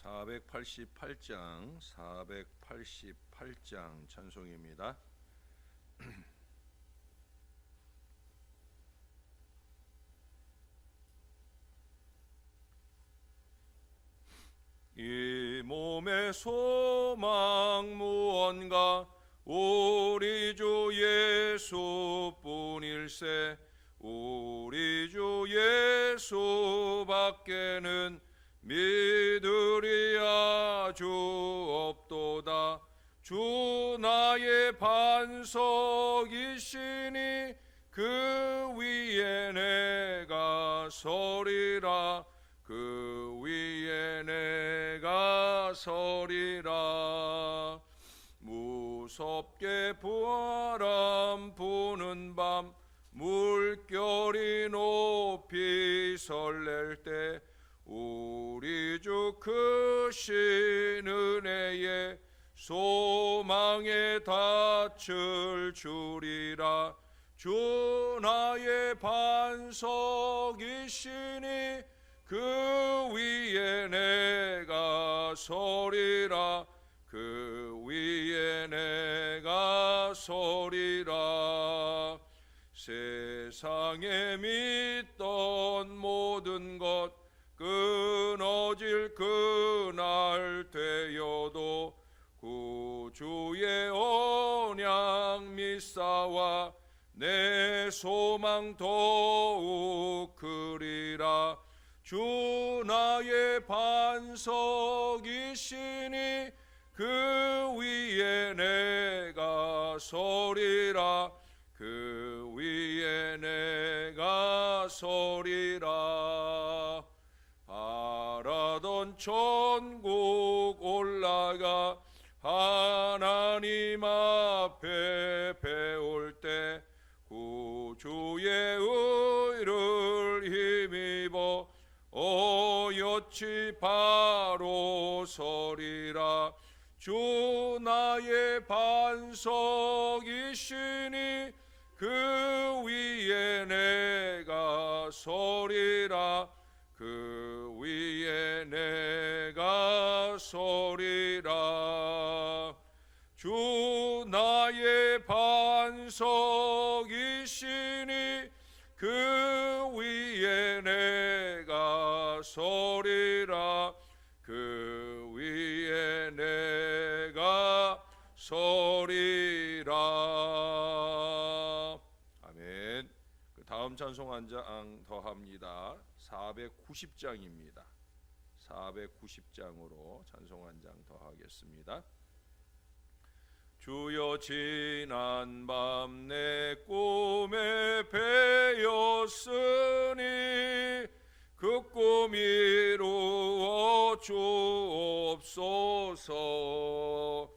488장 찬송입니다. 이 몸의 소망 무언가 우리 주 예수뿐일세. 우리 주 예수밖에는 믿으리야 주 없도다. 주 나의 반석이시니 그 위에 내가 서리라. 그 위에 내가 서리라. 무섭게 바람 부는 밤 물결이 높이 설렐 때 우리 주 크신 은혜에 소망에 닻을 주리라. 주 나의 반석이시니 그 위에 내가 서리라. 그 위에 내가 서리라. 세상에 믿던 모든 것 끊어질 그날 되어도 구주의 언약 믿사와 내 소망 더욱 크리라. 주 나의 반석이시니 그 위에 내가 서리라. 그 위에 내가 서리라. 바라던 천국 올라가 하나님 앞에 배울 때 구주의 의를 힘입어 어여치 바로 서리라. 주 나의 반석이시니 그 위에 내가 서리라. 그 위에 내가 서리라. 주 나의 반석이시니 그 위에 내가 서리라. 그 위에 내가 서리라. 아멘. 그 다음 찬송 한 장 더 합니다. 490장입니다. 490장으로 찬송 한 장 더 하겠습니다. 주여 지난 밤 내 꿈에 배었으니 그 꿈 이루어 주옵소서.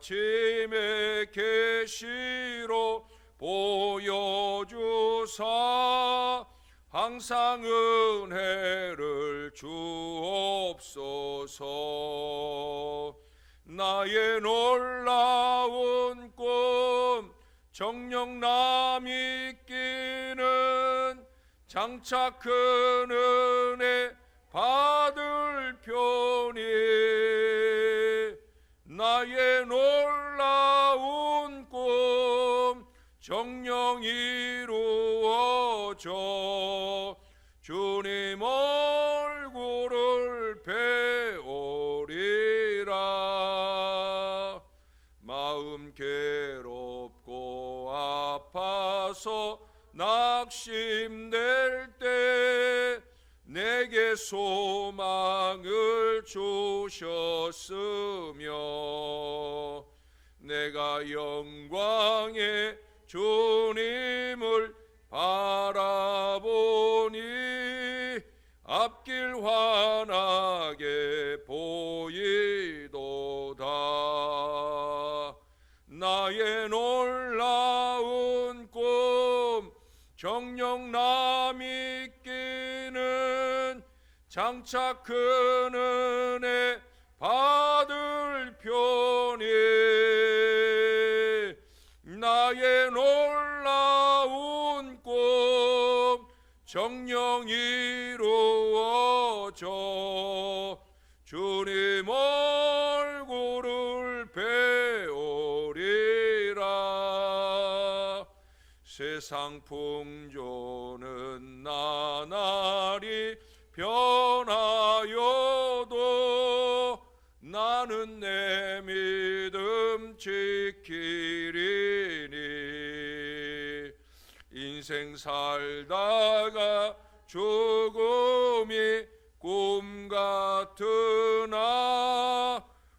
밤아침의 계시로 보여주사 항상 은혜를 주옵소서. 나의 놀라운 꿈 정녕 남이 끼는 장차 큰 은혜 받을 편이. 나의 놀라운 꿈 정녕 이루어져 주님 얼굴을 배우리라. 마음 괴롭고 아파서 낙심될 때 내게 소망을 주셨으며 내가 영광의 주님을 바라보니 앞길 환하게 보이도다. 나의 놀라운 꿈 정녕 남이 끼는 장차 큰 은혜 받을 편이. 나의 놀라운 꿈 정녕 이루어져 주님 얼굴을 배우리라. 세상 풍조는 나날이 변하여도 나는 내 믿음 지키리니. 인생 살다가 죽음이 꿈 같으나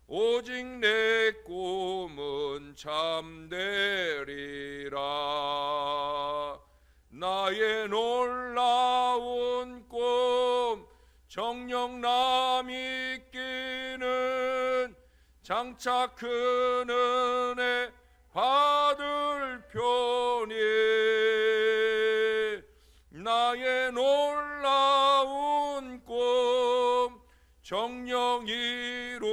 오직 내 꿈은 참되리라. 나의 놀라운 꿈 정녕 남이 있기는 장차 큰 은혜 받을 편이. 나의 놀라운 꿈 정녕 이루어져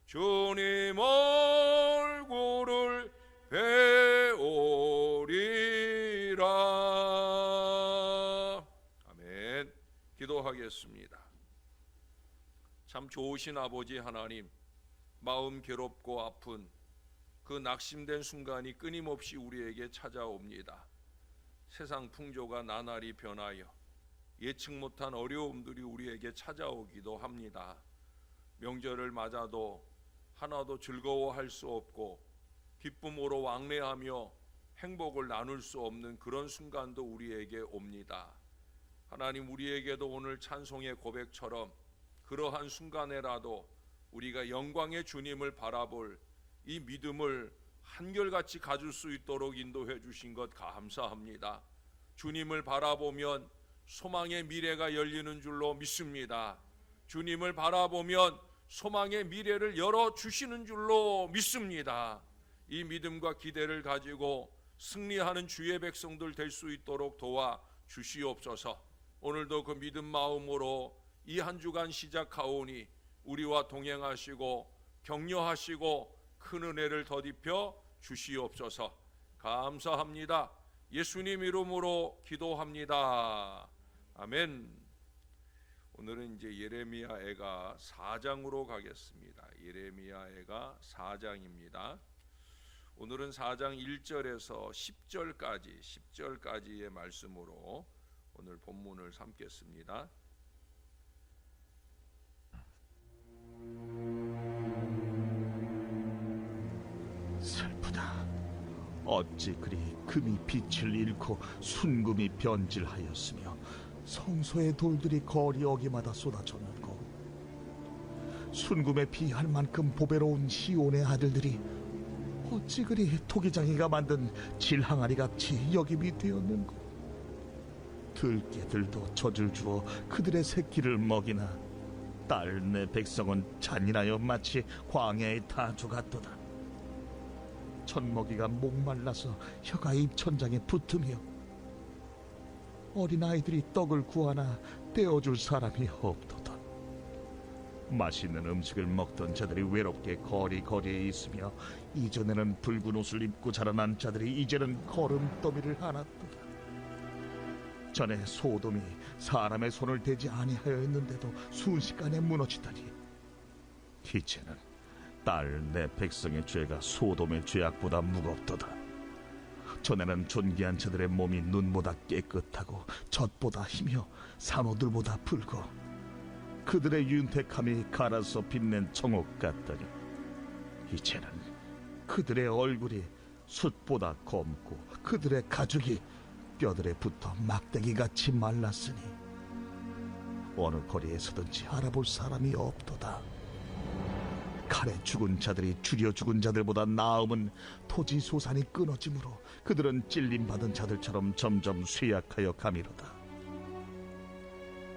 주님 얼굴을 배우리라. 아멘. 기도하겠습니다. 참 좋으신 아버지 하나님, 마음 괴롭고 아픈 그 낙심된 순간이 끊임없이 우리에게 찾아옵니다. 세상 풍조가 나날이 변하여 예측 못한 어려움들이 우리에게 찾아오기도 합니다. 명절을 맞아도 하나도 즐거워할 수 없고 기쁨으로 왕래하며 행복을 나눌 수 없는 그런 순간도 우리에게 옵니다. 하나님, 우리에게도 오늘 찬송의 고백처럼 그러한 순간에라도 우리가 영광의 주님을 바라볼 이 믿음을 한결같이 가질 수 있도록 인도해 주신 것 감사합니다. 주님을 바라보면 소망의 미래가 열리는 줄로 믿습니다. 주님을 바라보면 소망의 미래를 열어주시는 줄로 믿습니다. 이 믿음과 기대를 가지고 승리하는 주의 백성들 될 수 있도록 도와 주시옵소서. 오늘도 그 믿음 마음으로 이 한 주간 시작하오니 우리와 동행하시고 격려하시고 큰 은혜를 더딥혀 주시옵소서. 감사합니다. 예수님 이름으로 기도합니다. 아멘. 오늘은 이제 예레미야애가 4장으로 가겠습니다. 예레미야애가 4장입니다. 오늘은 4장 1절에서 10절까지의 말씀으로 오늘 본문을 삼겠습니다. 슬프다. 어찌 그리 금이 빛을 잃고 순금이 변질하였으며 성소의 돌들이 거리 어기마다 쏟아졌는고. 순금에 비할 만큼 보배로운 시온의 아들들이 어찌 그리 토기장이가 만든 질항아리 같이 여김이 되었는고. 들깨들도 젖을 주어 그들의 새끼를 먹이나 딸 내 백성은 잔인하여 마치 광야의 타주 같도다. 젖먹이가 목말라서 혀가 입천장에 붙으며 어린아이들이 떡을 구하나 떼어줄 사람이 없도다. 맛있는 음식을 먹던 자들이 외롭게 거리거리에 있으며 이전에는 붉은 옷을 입고 자라난 자들이 이제는 거름더미를 하났도다. 전에 소돔이 사람의 손을 대지 아니하였는데도 순식간에 무너지더니 이제는 딸 내 백성의 죄가 소돔의 죄악보다 무겁도다. 전에는 존귀한 자들의 몸이 눈보다 깨끗하고 젖보다 희며 산호들보다 붉고 그들의 윤택함이 갈아서 빛낸 청옥 같더니 이제는 그들의 얼굴이 숯보다 검고 그들의 가죽이 뼈들에 붙어 막대기같이 말랐으니 어느 거리에서든지 알아볼 사람이 없도다. 칼에 죽은 자들이 줄여 죽은 자들보다 나음은 토지 소산이 끊어지므로 그들은 찔림받은 자들처럼 점점 쇠약하여 가미로다.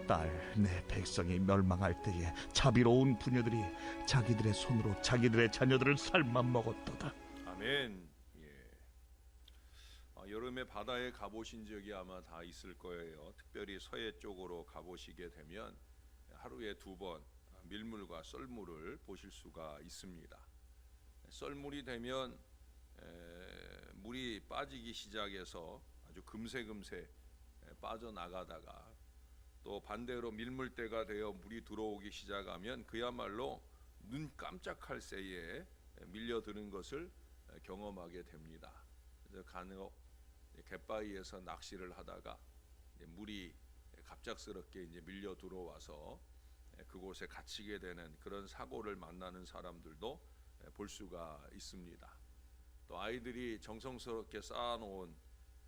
딸 내 백성이 멸망할 때에 자비로운 부녀들이 자기들의 손으로 자기들의 자녀들을 삶아 먹었도다. 아멘. 여름에 바다에 가보신 적이 아마 다 있을 거예요. 특별히 서해 쪽으로 가보시게 되면 하루에 2번 밀물과 썰물을 보실 수가 있습니다. 썰물이 되면 물이 빠지기 시작해서 아주 금세 빠져나가다가 또 반대로 밀물대가 되어 물이 들어오기 시작하면 그야말로 눈 깜짝할 새에 밀려드는 것을 경험하게 됩니다. 그래서 간혹 갯바위에서 낚시를 하다가 물이 갑작스럽게 이제 밀려 들어와서 그곳에 갇히게 되는 그런 사고를 만나는 사람들도 볼 수가 있습니다. 또 아이들이 정성스럽게 쌓아놓은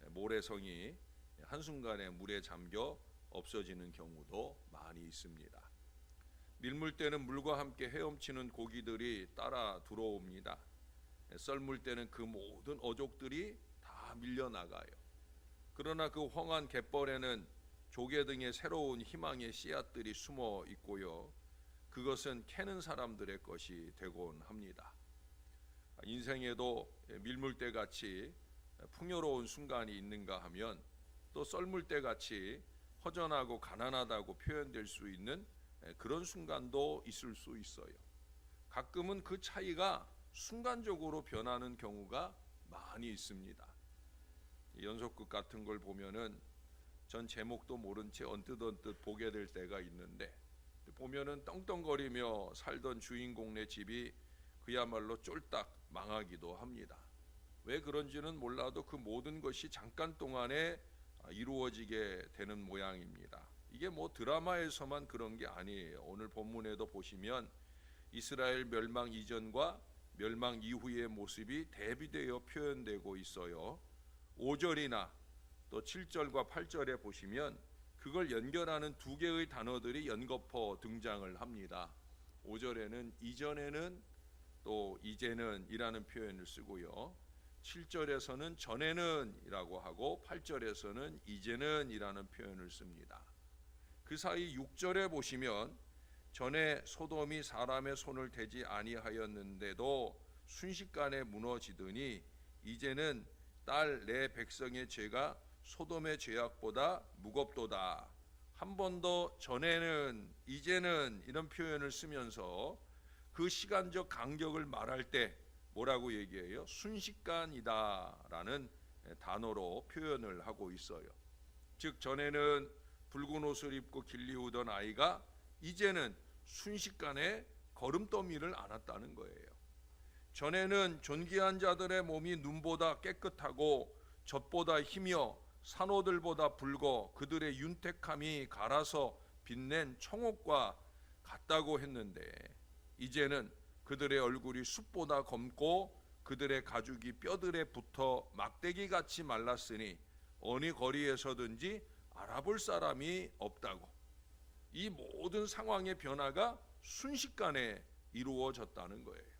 모래성이 한순간에 물에 잠겨 없어지는 경우도 많이 있습니다. 밀물대는 물과 함께 헤엄치는 고기들이 따라 들어옵니다. 썰물 때는 그 모든 어족들이 다 밀려나가요. 그러나 그 험한 갯벌에는 조개 등의 새로운 희망의 씨앗들이 숨어 있고요. 그것은 캐는 사람들의 것이 되곤 합니다. 인생에도 밀물대 같이 풍요로운 순간이 있는가 하면 또 썰물대 같이 허전하고 가난하다고 표현될 수 있는 그런 순간도 있을 수 있어요. 가끔은 그 차이가 순간적으로 변하는 경우가 많이 있습니다. 연속극 같은 걸 보면은 전 제목도 모른 채 언뜻 보게 될 때가 있는데 보면은 떵떵거리며 살던 주인공네 집이 그야말로 쫄딱 망하기도 합니다. 왜 그런지는 몰라도 그 모든 것이 잠깐 동안에 이루어지게 되는 모양입니다. 이게 뭐 드라마에서만 그런 게 아니에요. 오늘 본문에도 보시면 이스라엘 멸망 이전과 멸망 이후의 모습이 대비되어 표현되고 있어요. 5절이나 또 7절과 8절에 보시면 그걸 연결하는 두 개의 단어들이 연거푸 등장을 합니다. 5절에는 이전에는 또 이제는 이라는 표현을 쓰고요. 7절에서는 전에는 이라고 하고 8절에서는 이제는 이라는 표현을 씁니다. 그 사이 6절에 보시면 전에 소돔이 사람의 손을 대지 아니하였는데도 순식간에 무너지더니 이제는 딸 내 백성의 죄가 소돔의 죄악보다 무겁도다. 한 번 더 전에는 이제는 이런 표현을 쓰면서 그 시간적 간격을 말할 때 뭐라고 얘기해요? 순식간이다라는 단어로 표현을 하고 있어요. 즉 전에는 붉은 옷을 입고 길리우던 아이가 이제는 순식간에 걸음더미를 안았다는 거예요. 전에는 존귀한 자들의 몸이 눈보다 깨끗하고 젖보다 희며 산호들보다 붉어 그들의 윤택함이 갈아서 빛낸 청옥과 같다고 했는데 이제는 그들의 얼굴이 숯보다 검고 그들의 가죽이 뼈들에 붙어 막대기같이 말랐으니 어느 거리에서든지 알아볼 사람이 없다고. 이 모든 상황의 변화가 순식간에 이루어졌다는 거예요.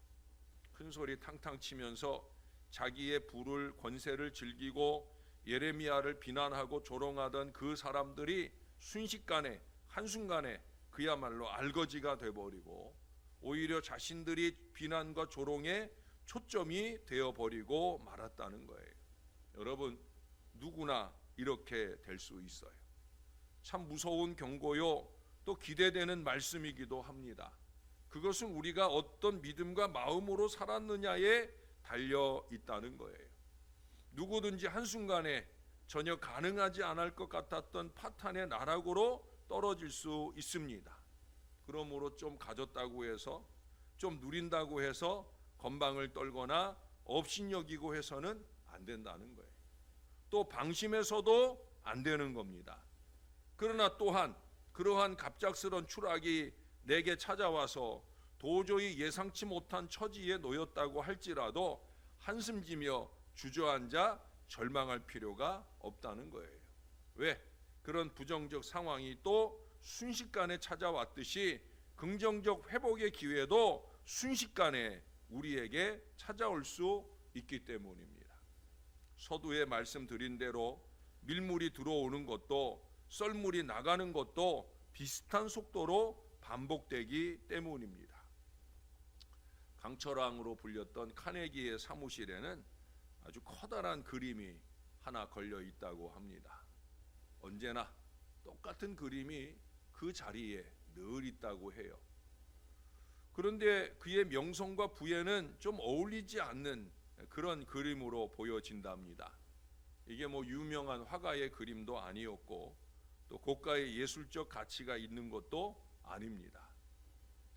큰 소리 탕탕 치면서 자기의 부를 권세를 즐기고 예레미야를 비난하고 조롱하던 그 사람들이 순식간에 한순간에 그야말로 알거지가 돼버리고 오히려 자신들이 비난과 조롱에 초점이 되어버리고 말았다는 거예요. 여러분 누구나 이렇게 될 수 있어요. 참 무서운 경고요 또 기대되는 말씀이기도 합니다. 그것은 우리가 어떤 믿음과 마음으로 살았느냐에 달려 있다는 거예요. 누구든지 한순간에 전혀 가능하지 않을 것 같았던 파탄의 나락으로 떨어질 수 있습니다. 그러므로 좀 가졌다고 해서 좀 누린다고 해서 건방을 떨거나 업신여기고 해서는 안 된다는 거예요. 또 방심해서도 안 되는 겁니다. 그러나 또한 그러한 갑작스런 추락이 내게 찾아와서 도저히 예상치 못한 처지에 놓였다고 할지라도 한숨지며 주저앉아 절망할 필요가 없다는 거예요. 왜? 그런 부정적 상황이 또 순식간에 찾아왔듯이 긍정적 회복의 기회도 순식간에 우리에게 찾아올 수 있기 때문입니다. 서두에 말씀드린 대로 밀물이 들어오는 것도 썰물이 나가는 것도 비슷한 속도로 반복되기 때문입니다. 강철왕으로 불렸던 카네기의 사무실에는 아주 커다란 그림이 하나 걸려 있다고 합니다. 언제나 똑같은 그림이 그 자리에 늘 있다고 해요. 그런데 그의 명성과 부에는 좀 어울리지 않는 그런 그림으로 보여진답니다. 이게 뭐 유명한 화가의 그림도 아니었고 또 고가의 예술적 가치가 있는 것도 아닙니다.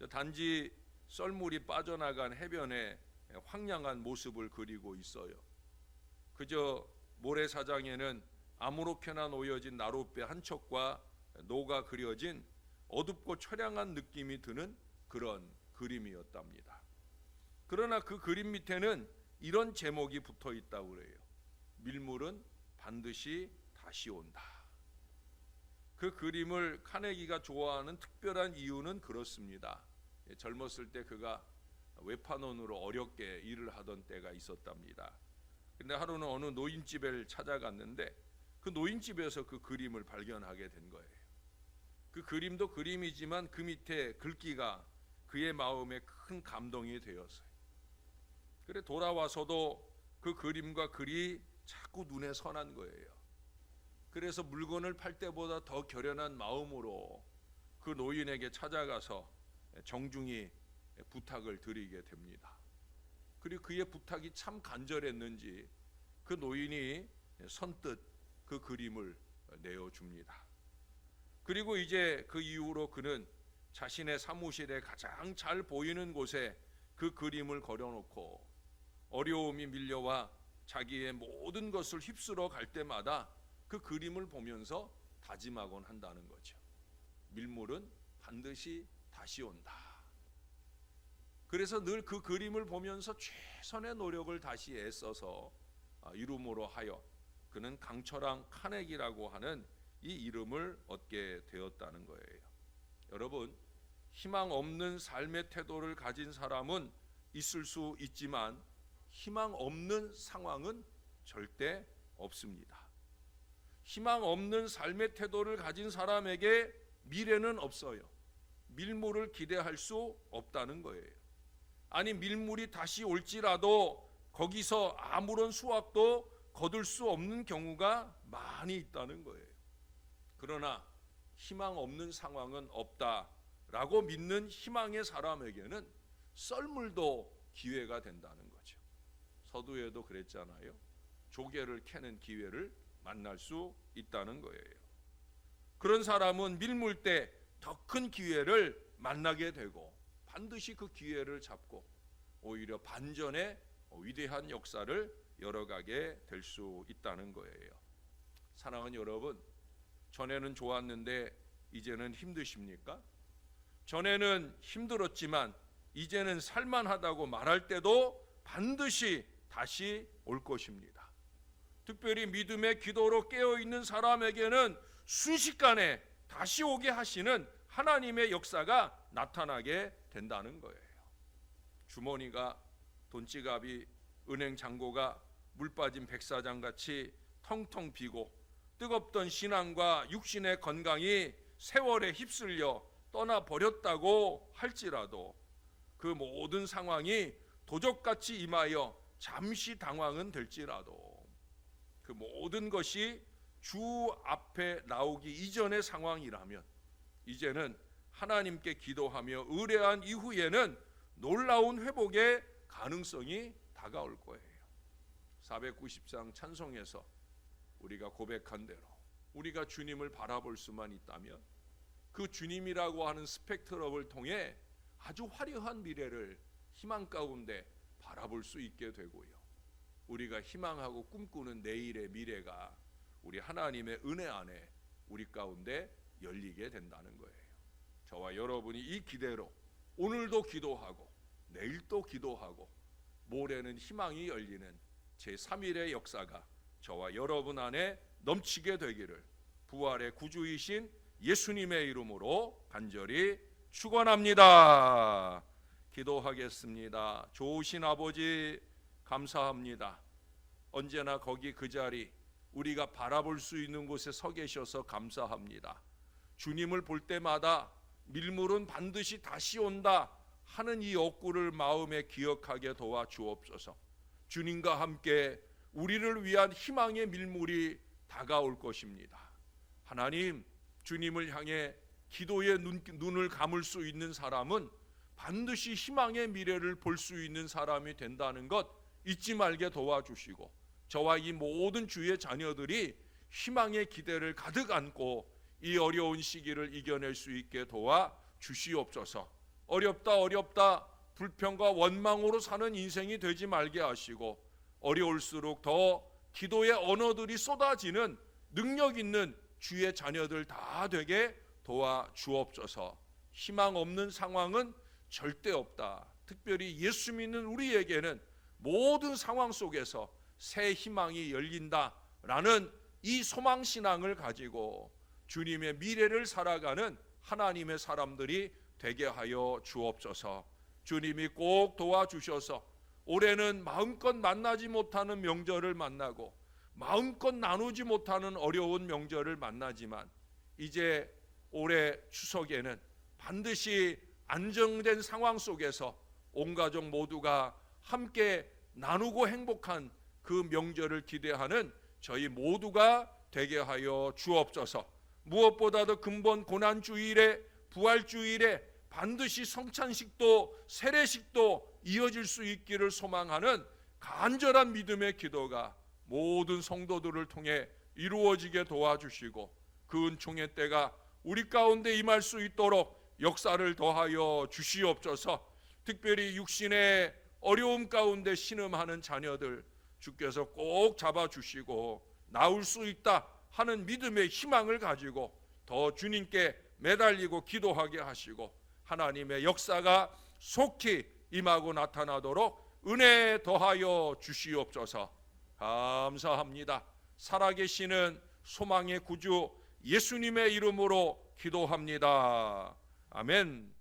단지 썰물이 빠져나간 해변의 황량한 모습을 그리고 있어요. 그저 모래사장에는 아무렇게나 놓여진 나룻배 한 척과 노가 그려진 어둡고 처량한 느낌이 드는 그런 그림이었답니다. 그러나 그 그림 밑에는 이런 제목이 붙어 있다고 그래요. 밀물은 반드시 다시 온다. 그 그림을 카네기가 좋아하는 특별한 이유는 그렇습니다. 젊었을 때 그가 외판원으로 어렵게 일을 하던 때가 있었답니다. 근데 하루는 어느 노인집을 찾아갔는데 그 노인집에서 그 그림을 발견하게 된 거예요. 그 그림도 그림이지만 그 밑에 글귀가 그의 마음에 큰 감동이 되었어요. 그래 돌아와서도 그 그림과 글이 자꾸 눈에 선한 거예요. 그래서 물건을 팔 때보다 더 결연한 마음으로 그 노인에게 찾아가서 정중히 부탁을 드리게 됩니다. 그리고 그의 부탁이 참 간절했는지 그 노인이 선뜻 그 그림을 내어줍니다. 그리고 이제 그 이후로 그는 자신의 사무실에 가장 잘 보이는 곳에 그 그림을 걸어놓고 어려움이 밀려와 자기의 모든 것을 휩쓸어 갈 때마다 그 그림을 보면서 다짐하곤 한다는 거죠. 밀물은 반드시 다시 온다. 그래서 늘 그 그림을 보면서 최선의 노력을 다시 애써서 이름으로 하여 그는 강철왕 카네기라고 하는 이 이름을 얻게 되었다는 거예요. 여러분, 희망 없는 삶의 태도를 가진 사람은 있을 수 있지만 희망 없는 상황은 절대 없습니다. 희망 없는 삶의 태도를 가진 사람에게 미래는 없어요. 밀물을 기대할 수 없다는 거예요. 아니, 밀물이 다시 올지라도 거기서 아무런 수확도 거둘 수 없는 경우가 많이 있다는 거예요. 그러나 희망 없는 상황은 없다라고 믿는 희망의 사람에게는 썰물도 기회가 된다는 거죠. 서두에도 그랬잖아요. 조개를 캐는 기회를 만날 수 있다는 거예요. 그런 사람은 밀물 때 더 큰 기회를 만나게 되고 반드시 그 기회를 잡고 오히려 반전의 위대한 역사를 열어가게 될 수 있다는 거예요. 사랑하는 여러분, 전에는 좋았는데 이제는 힘드십니까? 전에는 힘들었지만 이제는 살만하다고 말할 때도 반드시 다시 올 것입니다. 특별히 믿음의 기도로 깨어있는 사람에게는 순식간에 다시 오게 하시는 하나님의 역사가 나타나게 된다는 거예요. 주머니가, 돈지갑이, 은행 잔고가 물 빠진 백사장같이 텅텅 비고 뜨겁던 신앙과 육신의 건강이 세월에 휩쓸려 떠나버렸다고 할지라도 그 모든 상황이 도적같이 임하여 잠시 당황은 될지라도 그 모든 것이 주 앞에 나오기 이전의 상황이라면 이제는 하나님께 기도하며 의뢰한 이후에는 놀라운 회복의 가능성이 다가올 거예요. 490장 찬송에서 우리가 고백한 대로 우리가 주님을 바라볼 수만 있다면 그 주님이라고 하는 스펙트럼을 통해 아주 화려한 미래를 희망 가운데 바라볼 수 있게 되고요. 우리가 희망하고 꿈꾸는 내일의 미래가 우리 하나님의 은혜 안에 우리 가운데 열리게 된다는 거예요. 저와 여러분이 이 기대로 오늘도 기도하고 내일도 기도하고 모레는 희망이 열리는 제3일의 역사가 저와 여러분 안에 넘치게 되기를 부활의 구주이신 예수님의 이름으로 간절히 축원합니다. 기도하겠습니다. 좋으신 아버지 감사합니다. 언제나 거기 그 자리 우리가 바라볼 수 있는 곳에 서 계셔서 감사합니다. 주님을 볼 때마다 밀물은 반드시 다시 온다 하는 이 욕구를 마음에 기억하게 도와주옵소서. 주님과 함께 우리를 위한 희망의 밀물이 다가올 것입니다. 하나님, 주님을 향해 기도의 눈을 감을 수 있는 사람은 반드시 희망의 미래를 볼 수 있는 사람이 된다는 것 잊지 말게 도와주시고 저와 이 모든 주의 자녀들이 희망의 기대를 가득 안고 이 어려운 시기를 이겨낼 수 있게 도와 주시옵소서. 어렵다 불평과 원망으로 사는 인생이 되지 말게 하시고, 어려울수록 더 기도의 언어들이 쏟아지는 능력 있는 주의 자녀들 다 되게 도와 주옵소서. 희망 없는 상황은 절대 없다. 특별히 예수 믿는 우리에게는 모든 상황 속에서 새 희망이 열린다라는 이 소망신앙을 가지고 주님의 미래를 살아가는 하나님의 사람들이 되게 하여 주옵소서. 주님이 꼭 도와주셔서 올해는 마음껏 만나지 못하는 명절을 만나고 마음껏 나누지 못하는 어려운 명절을 만나지만, 이제 올해 추석에는 반드시 안정된 상황 속에서 온 가족 모두가 함께 나누고 행복한 그 명절을 기대하는 저희 모두가 되게 하여 주옵소서. 무엇보다도 근본 고난주일에, 부활주일에 반드시 성찬식도 세례식도 이어질 수 있기를 소망하는 간절한 믿음의 기도가 모든 성도들을 통해 이루어지게 도와주시고, 그 은총의 때가 우리 가운데 임할 수 있도록 역사를 더하여 주시옵소서. 특별히 육신의 어려움 가운데 신음하는 자녀들 주께서 꼭 잡아주시고 나올 수 있다 하는 믿음의 희망을 가지고 더 주님께 매달리고 기도하게 하시고, 하나님의 역사가 속히 임하고 나타나도록 은혜 더하여 주시옵소서. 감사합니다. 살아계시는 소망의 구주 예수님의 이름으로 기도합니다. 아멘.